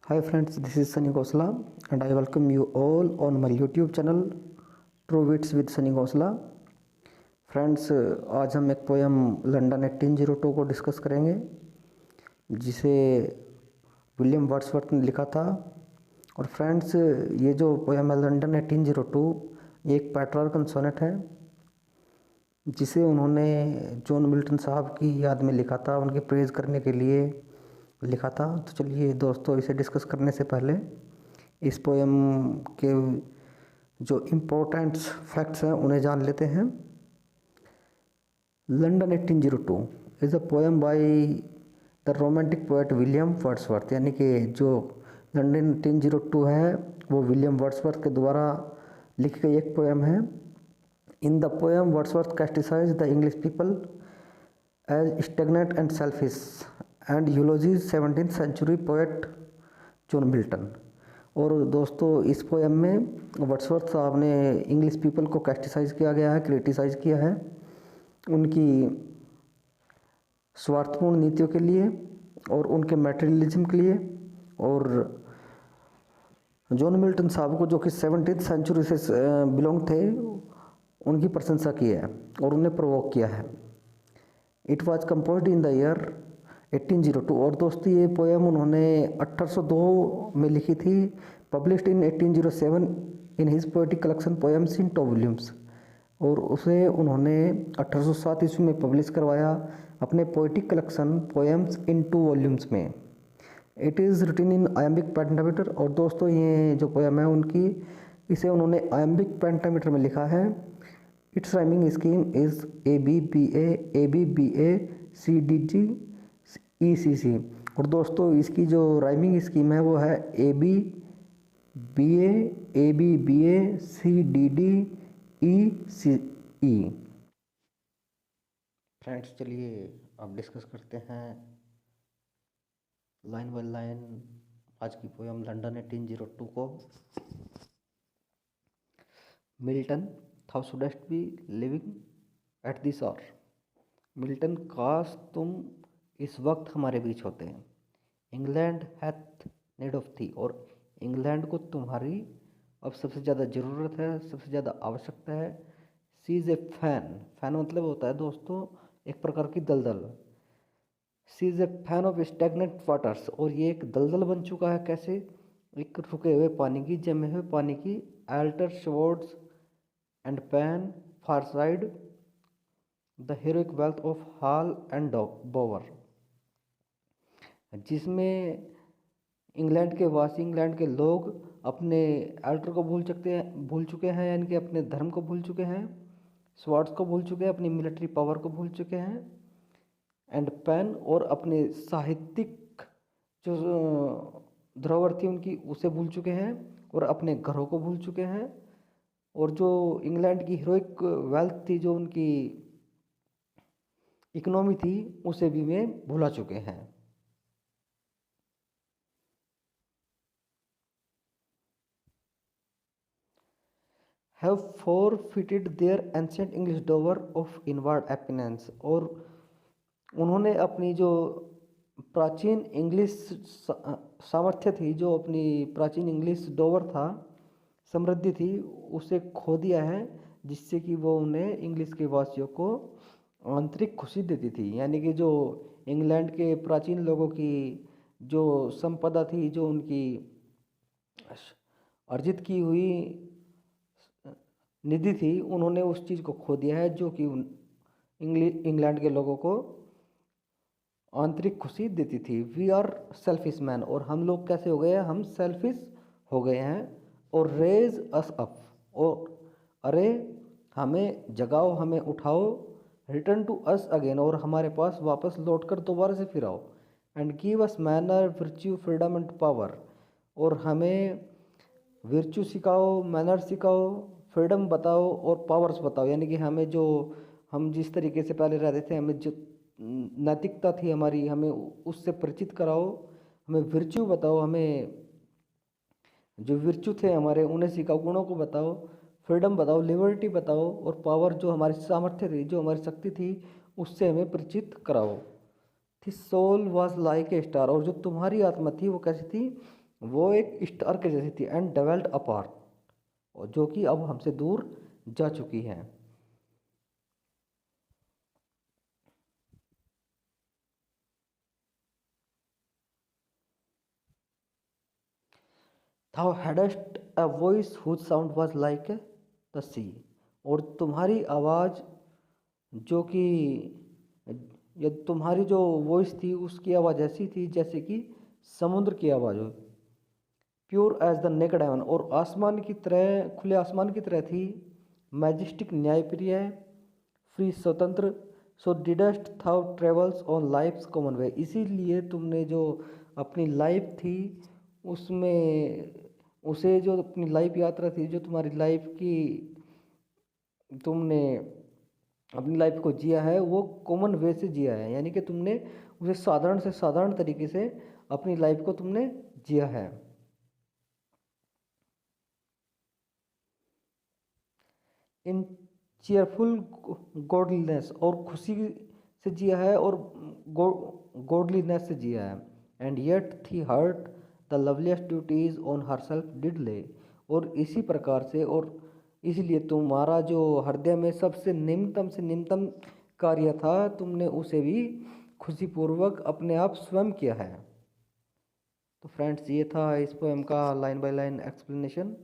Hi friends, this is Sunny Gosla and I welcome you all on my YouTube channel True Wits with Sunny Gosla। Friends, आज हम एक poem London 1802 को discuss करेंगे जिसे William Wordsworth ने लिखा था। और फ्रेंड्स, ये जो पोयम है लंदन 1802 ये एक पैट्रियार्कल सोनेट है जिसे उन्होंने जॉन मिल्टन साहब की याद में लिखा था, उनके प्रेज़ करने के लिए लिखा था। तो चलिए दोस्तों, इसे डिस्कस करने से पहले इस पोयम के जो इम्पोर्टेंट फैक्ट्स हैं उन्हें जान लेते हैं। London 1802 is a poem by the romantic poet William Wordsworth, यानी कि जो लंदन 1802 है वो विलियम वर्ड्सवर्थ के द्वारा लिखी गई एक पोयम है। In the poem Wordsworth castigates the English people as stagnant and selfish and eulogises 17th century poet John Milton. और दोस्तों, इस पोयम में वर्ड्सवर्थ साहब ने इंग्लिश पीपल को कैस्टिसाइज किया गया है, क्रिटिसाइज किया है उनकी स्वार्थपूर्ण नीतियों के लिए और उनके मटेरियलिज्म के लिए। और जॉन मिल्टन साहब को, जो कि 17th सेंचुरी से बिलोंग थे, उनकी प्रशंसा की है और उन्हें प्रोवोक किया है। It was composed in the year 1802। और दोस्तों, ये पोएम उन्होंने 1802 में लिखी थी, published in 1807 in his poetic collection poems in 2 volumes. और उसे उन्होंने 1807 ईस्वी में पब्लिश करवाया अपने poetic collection poems in 2 volumes में। It is written in iambic pentameter. और दोस्तों, ये जो पोएम है उनकी, इसे उन्होंने आयम्बिक पेंटामीटर में लिखा है। It's rhyming scheme is ABBA CDG ECC। और दोस्तों, इसकी जो राइमिंग स्कीम है वो है ABBA CDD ECE। फ्रेंड्स, चलिए अब डिस्कस करते हैं लाइन बाय लाइन आज की पोयम लंदन 1802 को। Milton, thou shouldst be living at this hour। Milton, काश तुम इस वक्त हमारे बीच होते हैं। इंग्लैंड हैथ नीड ऑफ थी। और इंग्लैंड को तुम्हारी अब सबसे ज़्यादा ज़रूरत है, सबसे ज़्यादा आवश्यकता है। She is a fen. Fen मतलब होता है दोस्तों एक प्रकार की दलदल। She is a fen of stagnant waters. और ये एक दलदल बन चुका है। कैसे? एक रुके हुए पानी की, जमे हुए पानी की। Altar swords and pen fireside the heroic wealth of hall and bower. जिसमें इंग्लैंड के वासी, इंग्लैंड के लोग अपने एल्टर को भूल चुके हैं, यानी कि अपने धर्म को भूल चुके हैं, स्वॉर्ड्स को भूल चुके हैं, अपनी मिलिट्री पावर को भूल चुके हैं, एंड पेन, और अपने साहित्यिक जो धरोहर थी उनकी उसे भूल चुके हैं, और अपने घरों को भूल चुके हैं, और जो इंग्लैंड की हीरोइक वेल्थ थी, जो उनकी इकोनॉमी थी, उसे भी वे भुला चुके हैं। Have forfeited their ancient English dower of inward opinions। और उन्होंने अपनी जो प्राचीन इंग्लिश सामर्थ्य थी, जो अपनी प्राचीन इंग्लिश डोवर था, समृद्धि थी, उसे खो दिया है, जिससे कि वो उन्हें इंग्लिश के वासियों को आंतरिक खुशी देती थी। यानी कि जो इंग्लैंड के प्राचीन लोगों की जो संपदा थी, जो उनकी अर्जित की हुई निधि थी, उन्होंने उस चीज़ को खो दिया है, जो कि इंग्लैंड के लोगों को आंतरिक खुशी देती थी। We are selfish man. और हम लोग कैसे हो गए हैं? हम सेल्फिश हो गए हैं। और रेज अस अप। और अरे हमें जगाओ, हमें उठाओ। Return to us again. और हमारे पास वापस लौट कर दोबारा से फिर आओ। And give us manner virtue freedom and power. और हमें वर्च्यू सिखाओ, मैनर सिखाओ, फ्रीडम बताओ और पावर्स बताओ। यानी कि हमें जो, हम जिस तरीके से पहले रहते थे, हमें जो नैतिकता थी हमारी, हमें उससे परिचित कराओ। हमें वर्च्यू बताओ, हमें जो वर्च्यू थे हमारे उन्हें सिखाओ, गुणों को बताओ, फ्रीडम बताओ, लिबर्टी बताओ, और पावर, जो हमारी सामर्थ्य थी, जो हमारी शक्ति थी, उससे हमें परिचित कराओ। This soul was like a star. और जो तुम्हारी आत्मा थी वो कैसी थी? वो एक स्टार के जैसी थी, एंड डेवल्ड अपार्ट, और जो कि अब हमसे दूर जा चुकी है। Thou hadst a voice whose sound was like the sea, और तुम्हारी आवाज़ जो कि या तुम्हारी जो वॉइस थी उसकी आवाज़ ऐसी थी जैसे कि समुद्र की आवाज़ हो। Pure as the naked heaven, और आसमान की तरह, खुले आसमान की तरह थी। मैजेस्टिक, न्यायप्रिय, फ्री, स्वतंत्र। So didst thou travels on life's common way, इसीलिए तुमने जो अपनी लाइफ थी उसमें, उसे जो अपनी लाइफ यात्रा थी, जो तुम्हारी लाइफ की, तुमने अपनी लाइफ को जिया है वो कॉमन वे से जिया है, यानी कि तुमने उसे साधारण से साधारण तरीके से अपनी लाइफ को तुमने जिया है। इन चेयरफुल गॉडलीनेस, और खुशी से जिया है, और गॉडलीनेस से जिया है। And yet thy heart the lowliest duties on herself did lay, और इसी प्रकार से, और इसलिए तुम्हारा जो हृदय में सबसे निम्नतम से निम्नतम कार्य था, तुमने उसे भी खुशीपूर्वक अपने आप स्वयं किया है। तो फ्रेंड्स, ये था इस पोएम का लाइन बाय लाइन एक्सप्लेनेशन।